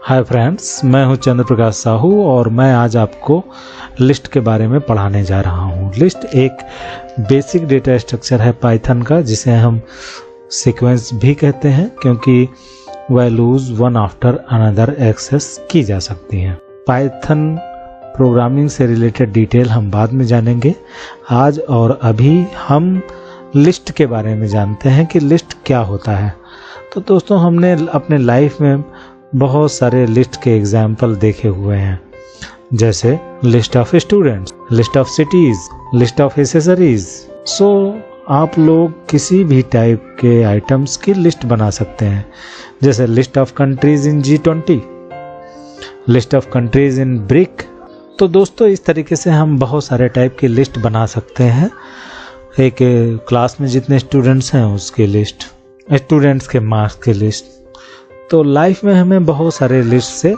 Hi friends, मैं हूं चंद्र प्रकाश साहू और मैं आज आपको लिस्ट के बारे में पढ़ाने जा रहा हूं। लिस्ट एक बेसिक डेटा स्ट्रक्चर है पाइथन का, जिसे हम सीक्वेंस भी कहते हैं क्योंकि values one after another access की जा सकती हैं। पाइथन प्रोग्रामिंग से रिलेटेड डिटेल हम बाद में जानेंगे। आज और अभी हम लिस्ट के बारे में जानते हैं कि लिस्ट क्या होता है। तो दोस्तों, हमने अपने लाइफ में बहुत सारे लिस्ट के एग्जाम्पल देखे हुए हैं, जैसे list of students, list of cities, list of accessories. So आप लोग किसी भी टाइप के आइटम्स की लिस्ट बना सकते हैं, जैसे list of countries in G20, list of countries in brick. तो दोस्तों, इस तरीके से हम बहुत सारे टाइप की लिस्ट बना सकते हैं। एक क्लास में जितने स्टूडेंट्स हैं उसकी लिस्ट, स्टूडेंट्स के मार्क्स की लिस्ट। तो लाइफ में हमें बहुत सारे लिस्ट से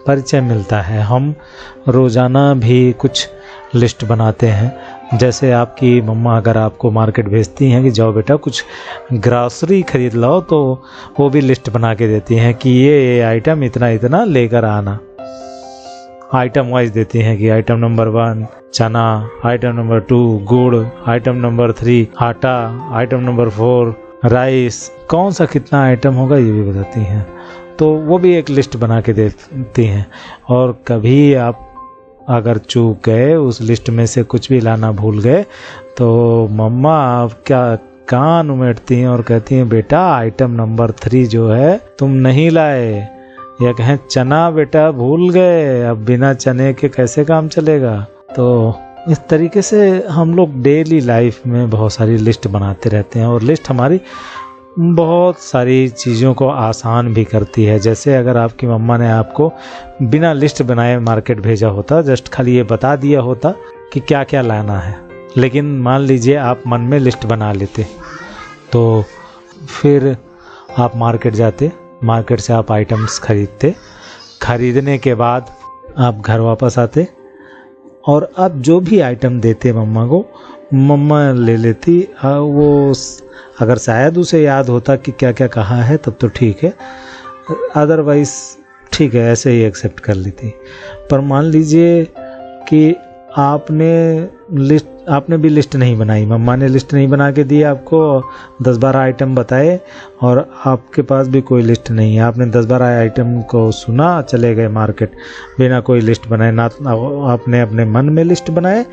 परिचय मिलता है। हम रोज़ाना भी कुछ लिस्ट बनाते हैं। जैसे आपकी मम्मा अगर आपको मार्केट भेजती हैं कि जाओ बेटा कुछ ग्रॉसरी खरीद लाओ, तो वो भी लिस्ट बना के देती हैं कि ये आइटम इतना इतना लेकर आना। आइटम वाइज देती हैं कि आइटम नंबर 1 चना, आइटम नंबर 2 गुड़, आइटम नंबर 3 आटा, आइटम नंबर 4 राइस। कौन सा कितना आइटम होगा ये भी बताती हैं। तो वो भी एक लिस्ट बना के देती हैं। और कभी आप अगर चूक गए, उस लिस्ट में से कुछ भी लाना भूल गए, तो मम्मा आप क्या कान उमेटती हैं और कहती हैं बेटा आइटम नंबर 3 जो है तुम नहीं लाए, या कहें चना बेटा भूल गए, अब बिना चने के कैसे काम चलेगा। तो इस तरीके से हम लोग डेली लाइफ में बहुत सारी लिस्ट बनाते रहते हैं और लिस्ट हमारी बहुत सारी चीज़ों को आसान भी करती है। जैसे अगर आपकी मम्मा ने आपको बिना लिस्ट बनाए मार्केट भेजा होता, जस्ट खाली ये बता दिया होता कि क्या क्या लाना है, लेकिन मान लीजिए आप मन में लिस्ट बना लेते, तो फिर आप मार्केट जाते, मार्केट से आप आइटम्स खरीदते, खरीदने के बाद आप घर वापस आते और अब जो भी आइटम देते मम्मा को, मम्मा ले लेती। वो अगर शायद उसे याद होता कि क्या क्या कहा है तब तो ठीक है, अदरवाइज ठीक है ऐसे ही एक्सेप्ट कर लेती। पर मान लीजिए कि आपने भी लिस्ट नहीं बनाई, मम्मा ने लिस्ट नहीं बना के दी आपको, 10-12 आइटम बताए और आपके पास भी कोई लिस्ट नहीं है। आपने 10-12 आइटम को सुना, चले गए मार्केट बिना कोई लिस्ट बनाए। ना आपने अपने मन में लिस्ट बनाए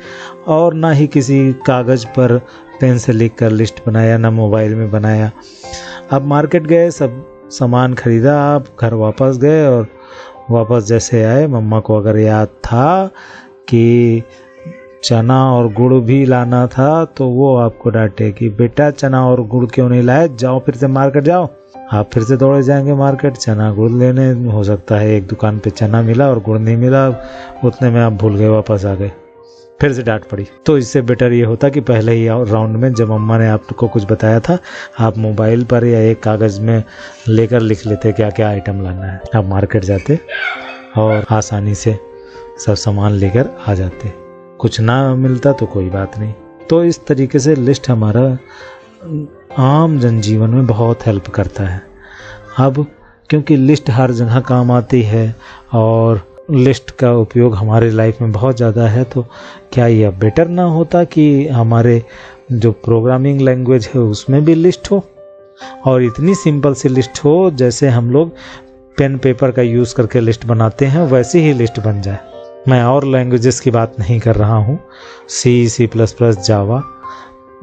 और ना ही किसी कागज़ पर पेन से लिख कर लिस्ट बनाया, ना मोबाइल में बनाया। आप मार्केट गए, सब सामान खरीदा, आप घर वापस गए और वापस जैसे आए, मम्मा को अगर याद था कि चना और गुड़ भी लाना था, तो वो आपको डांटे कि बेटा चना और गुड़ क्यों नहीं लाए, जाओ फिर से मार्केट जाओ। आप फिर से दौड़े जाएंगे मार्केट चना गुड़ लेने। हो सकता है एक दुकान पे चना मिला और गुड़ नहीं मिला, उतने में आप भूल गए, वापस आ गए, फिर से डांट पड़ी। तो इससे बेटर ये होता कि पहले ही राउंड में जब मम्मा ने आपको कुछ बताया था, आप मोबाइल पर या एक कागज़ में लेकर लिख लेते क्या क्या आइटम लाना है। आप मार्केट जाते और आसानी से सब सामान लेकर आ जाते। कुछ ना मिलता तो कोई बात नहीं। तो इस तरीके से लिस्ट हमारा आम जनजीवन में बहुत हेल्प करता है। अब क्योंकि लिस्ट हर जगह काम आती है और लिस्ट का उपयोग हमारे लाइफ में बहुत ज़्यादा है, तो क्या यह बेटर ना होता कि हमारे जो प्रोग्रामिंग लैंग्वेज है उसमें भी लिस्ट हो, और इतनी सिंपल सी लिस्ट हो जैसे हम लोग पेन पेपर का यूज़ करके लिस्ट बनाते हैं वैसी ही लिस्ट बन जाए। मैं और लैंग्वेजेस की बात नहीं कर रहा हूँ, C++, जावा,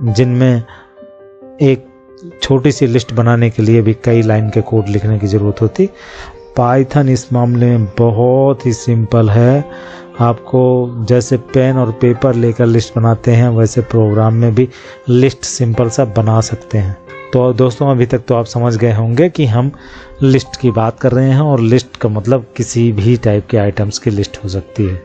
जिनमें एक छोटी सी लिस्ट बनाने के लिए भी कई लाइन के कोड लिखने की ज़रूरत होती। पाइथन इस मामले में बहुत ही सिंपल है। आपको जैसे पेन और पेपर लेकर लिस्ट बनाते हैं, वैसे प्रोग्राम में भी लिस्ट सिंपल सा बना सकते हैं। तो दोस्तों, अभी तक तो आप समझ गए होंगे कि हम लिस्ट की बात कर रहे हैं, और लिस्ट का मतलब किसी भी टाइप के आइटम्स की लिस्ट हो सकती है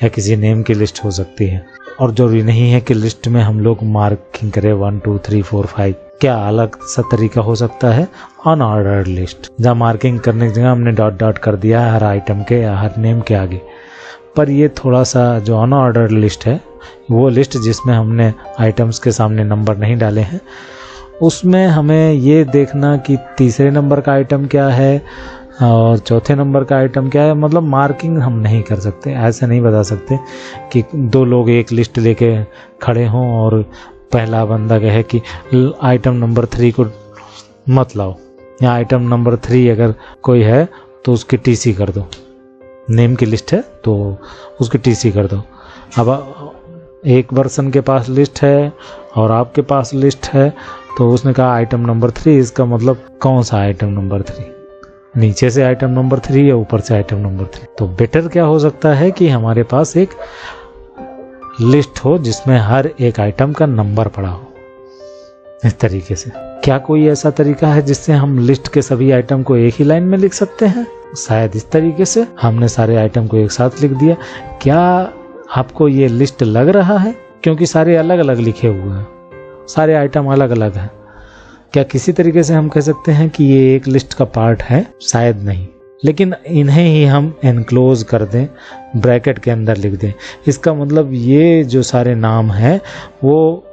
या किसी नेम की लिस्ट हो सकती है। और जरूरी नहीं है कि लिस्ट में हम लोग मार्किंग करें 1 2 3 4 5। क्या अलग सा तरीका हो सकता है, अनऑर्डर्ड लिस्ट, जहाँ मार्किंग करने की जगह हमने डॉट डॉट कर दिया हर आइटम के या हर नेम के आगे। पर ये थोड़ा सा जो अनऑर्डर्ड लिस्ट है, वो लिस्ट जिसमें हमने आइटम्स के सामने नंबर नहीं डाले हैं, उसमें हमें ये देखना कि तीसरे नंबर का आइटम क्या है, और चौथे नंबर का आइटम क्या है, मतलब मार्किंग हम नहीं कर सकते, ऐसे नहीं बता सकते कि दो लोग एक लिस्ट लेके खड़े हों और पहला बंदा कहे कि आइटम नंबर 3 को मत लाओ, या आइटम नंबर 3 अगर कोई है तो उसकी टीसी कर दो, नेम की लिस्ट है तो उसकी टीसी कर दो। अब एक पर्सन के पास लिस्ट है और आपके पास लिस्ट है, तो उसने कहा आइटम नंबर 3, इसका मतलब कौन सा आइटम नंबर 3, नीचे से आइटम नंबर 3 या ऊपर से आइटम नंबर 3। तो बेटर क्या हो सकता है कि हमारे पास एक लिस्ट हो जिसमें हर एक आइटम का नंबर पड़ा हो, इस तरीके से। क्या कोई ऐसा तरीका है जिससे हम लिस्ट के सभी आइटम को एक ही लाइन में लिख सकते हैं? शायद इस तरीके से हमने सारे आइटम को एक साथ लिख दिया। क्या आपको ये लिस्ट लग रहा है? क्योंकि सारे अलग अलग लिखे हुए हैं, सारे आइटम अलग अलग हैं। क्या किसी तरीके से हम कह सकते हैं कि ये एक लिस्ट का पार्ट है? शायद नहीं, लेकिन इन्हें ही हम एनक्लोज कर दें, ब्रैकेट के अंदर लिख दें। इसका मतलब ये जो सारे नाम हैं वो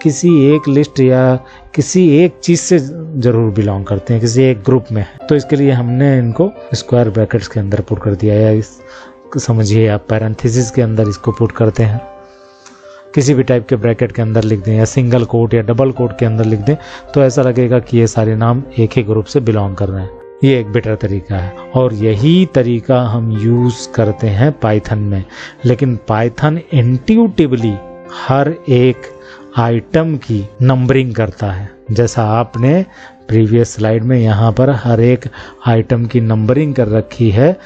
किसी एक लिस्ट या किसी एक चीज़ से ज़रूर बिलोंग करते हैं, किसी एक ग्रुप में है। तो इसके लिए हमने इनको स्क्वायर ब्रैकेट्स के अंदर पुट कर दिया, या इस समझिए आप पैरेंथेसिस के अंदर इसको पुट करते हैं। किसी भी टाइप के ब्रैकेट के अंदर लिख दें या सिंगल कोट या डबल कोट के अंदर लिख दें, तो ऐसा लगेगा कि ये सारे नाम एक ही ग्रुप से बिलोंग कर रहे हैं। ये एक बेटर तरीका है और यही तरीका हम यूज़ करते हैं पाइथन में। लेकिन पाइथन इंट्यूटिवली हर एक आइटम की नंबरिंग करता है, जैसा आपने प्रीवियस स्लाइड में यहाँ पर हर एक आइटम की नंबरिंग कर रखी है।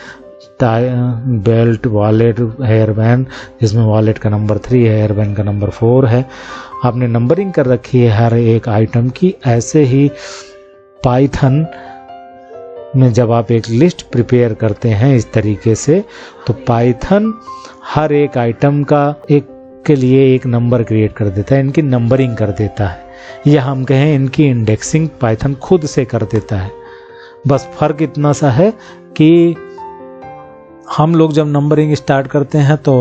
बेल्ट, वॉलेट, हेयर बैंड, जिसमें वॉलेट का नंबर 3 है, हेयर बैंड का नंबर 4 है। आपने नंबरिंग कर रखी है हर एक आइटम की। ऐसे ही पाइथन में जब आप एक लिस्ट प्रिपेयर करते हैं इस तरीके से, तो पाइथन हर एक आइटम का एक के लिए एक नंबर क्रिएट कर देता है, इनकी नंबरिंग कर देता है, या हम कहें इनकी इंडेक्सिंग पाइथन खुद से कर देता है। बस फर्क इतना सा है कि हम लोग जब नंबरिंग स्टार्ट करते हैं तो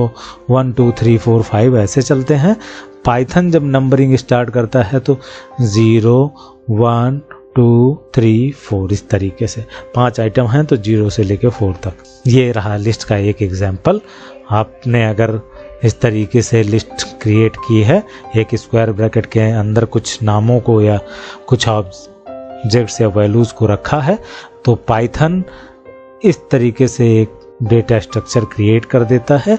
1 2 3 4 5 ऐसे चलते हैं। पाइथन जब नंबरिंग स्टार्ट करता है तो 0 1 2 3 4 इस तरीके से। 5 आइटम हैं तो 0 से लेकर 4 तक। ये रहा लिस्ट का एक एग्जाम्पल। आपने अगर इस तरीके से लिस्ट क्रिएट की है, एक स्क्वायर ब्रैकेट के अंदर कुछ नामों को या कुछ ऑब्जेक्ट्स या वैल्यूज़ को रखा है, तो पाइथन इस तरीके से एक डेटा स्ट्रक्चर क्रिएट कर देता है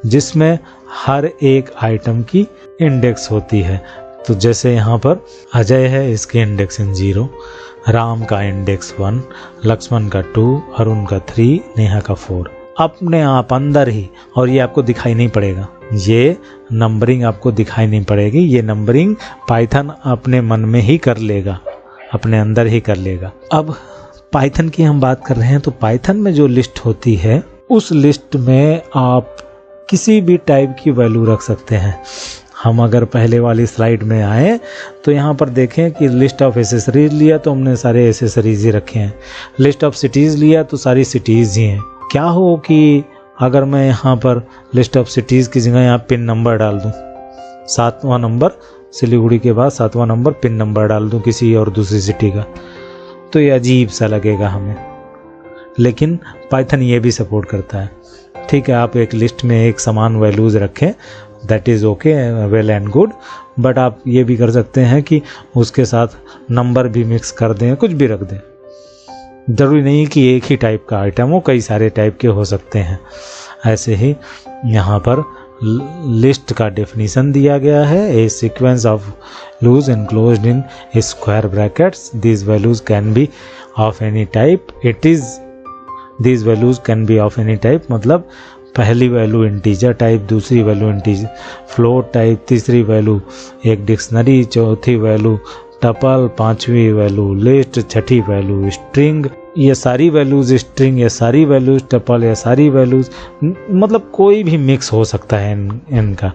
जिसमें हर एक आइटम की इंडेक्स होती है। तो जैसे यहाँ पर अजय है, इसकी इंडेक्सिंग 0, राम का इंडेक्स 1, लक्ष्मण का 2, अरुण का 3, नेहा का 4। अपने आप अंदर ही, और ये आपको दिखाई नहीं पड़ेगा, ये नंबरिंग आपको दिखाई नहीं पड़ेगी। ये नंबरिंग पाइथन अपने मन में ही कर लेगा, अपने अंदर ही कर लेगा। अब पाइथन की हम बात कर रहे हैं, तो पाइथन में जो लिस्ट होती है उस लिस्ट में आप किसी भी टाइप की वैल्यू रख सकते हैं। हम अगर पहले वाली स्लाइड में आए तो यहाँ पर देखें कि लिस्ट ऑफ एसेसरीज लिया तो हमने सारे एसेसरीज ही रखे हैं, लिस्ट ऑफ सिटीज़ लिया तो सारी सिटीज़ ही हैं। क्या हो कि अगर मैं यहाँ पर लिस्ट ऑफ सिटीज़ की जगह यहाँ पिन नंबर डाल दूँ, 7वां नंबर सिलीगुड़ी के बाद 7वां नंबर पिन नंबर डाल दूँ किसी और दूसरी सिटी का, तो ये अजीब सा लगेगा हमें। लेकिन पाइथन ये भी सपोर्ट करता है। ठीक है, आप एक लिस्ट में एक समान वैल्यूज़ रखें, that is okay, well and good, but आप ये भी कर सकते हैं कि उसके साथ नंबर भी मिक्स कर दें, कुछ भी रख दें। ज़रूरी नहीं कि एक ही टाइप का आइटम हो, कई सारे टाइप के हो सकते हैं। ऐसे ही यहाँ पर लिस्ट का डेफिनेशन दिया गया है, a sequence of values enclosed in square brackets, these values can be of any type, it is these values can be of any type, मतलब पहली वैल्यू इंटीजर टाइप, दूसरी वैल्यू इंटीजर फ्लोट टाइप, तीसरी value एक dictionary, चौथी value tuple, पांचवी value list, छठी value string. ये सारी वैल्यूज स्ट्रिंग, ये सारी वैल्यूज टपल, ये सारी वैल्यूज, मतलब कोई भी मिक्स हो सकता है इनका।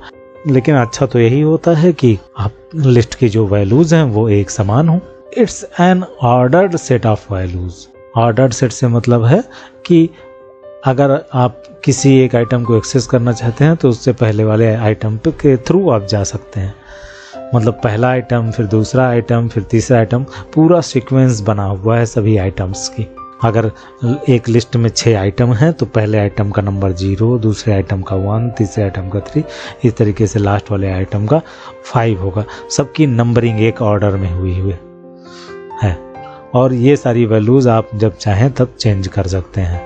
लेकिन अच्छा तो यही होता है कि आप लिस्ट की जो वैल्यूज हैं वो एक समान हो। It's an ordered set of values. Ordered set से मतलब है कि अगर आप किसी एक आइटम को एक्सेस करना चाहते हैं तो उससे पहले वाले आइटम के थ्रू आप जा सकते हैं। मतलब पहला आइटम, फिर दूसरा आइटम, फिर तीसरा आइटम, पूरा सीक्वेंस बना हुआ है सभी आइटम्स की। अगर एक लिस्ट में 6 आइटम हैं तो पहले आइटम का नंबर 0, दूसरे आइटम का 1, तीसरे आइटम का 3, इस तरीके से लास्ट वाले आइटम का 5 होगा। सबकी नंबरिंग एक ऑर्डर में हुई है और ये सारी वैल्यूज़ आप जब चाहें तब चेंज कर सकते हैं।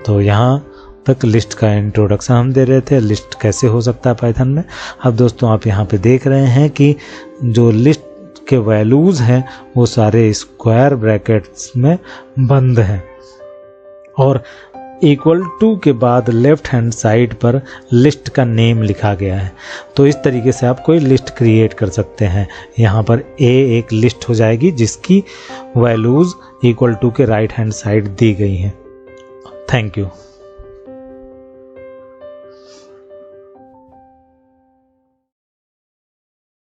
तो यहाँ तक लिस्ट का इंट्रोडक्शन हम दे रहे थे, लिस्ट कैसे हो सकता है पाइथन में। अब दोस्तों आप यहाँ पे देख रहे हैं कि जो लिस्ट के वैल्यूज़ हैं वो सारे स्क्वायर ब्रैकेट्स में बंद हैं और इक्वल टू के बाद लेफ्ट हैंड साइड पर लिस्ट का नेम लिखा गया है। तो इस तरीके से आप कोई लिस्ट क्रिएट कर सकते हैं। यहाँ पर ए एक लिस्ट हो जाएगी जिसकी वैल्यूज़ इक्वल टू के राइट हैंड साइड दी गई हैं। Thank you.